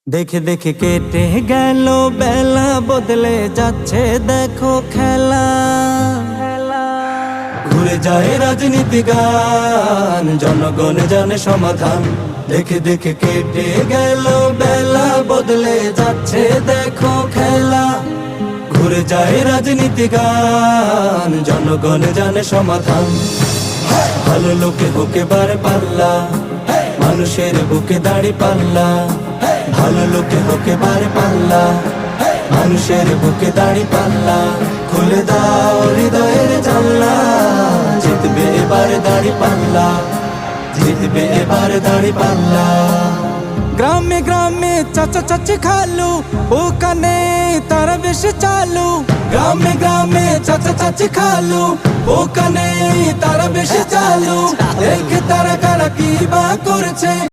দেখে দেখে কেটে গেল বেলা, বদলে যাচ্ছে দেখো খেলা। ঘুরে যায় রাজনীতি গান, জনগণ জানে সমাধান। দেখে দেখে কেটে গেল বেলা, বদলে যাচ্ছে দেখো খেলা। ঘুরে যায় রাজনীতি গান, জনগণ জানে সমাধান। ভালো লোকে হোকে বারে পাল্লা, মানুষের বুকে দাড়ি পাল্লা। ভালো লোকে হোকে বারে পাল্লা, মানুষের বুকে দাড়ি পাল্লা। খুলে দাও হৃদয়ের জানলা, জিতবে এবারে দাড়ি পাল্লা, জিতবে এবারে দাড়ি পাল্লা। গ্রামে গ্রামে চাচা চাচি খালু, ওখানে তারা বেশি চালু। গ্রামে গ্রামে চাচা চাচি খালু, ওখানে তারা বেশি চালু। দেখে তারা কারা কি বা করেছে।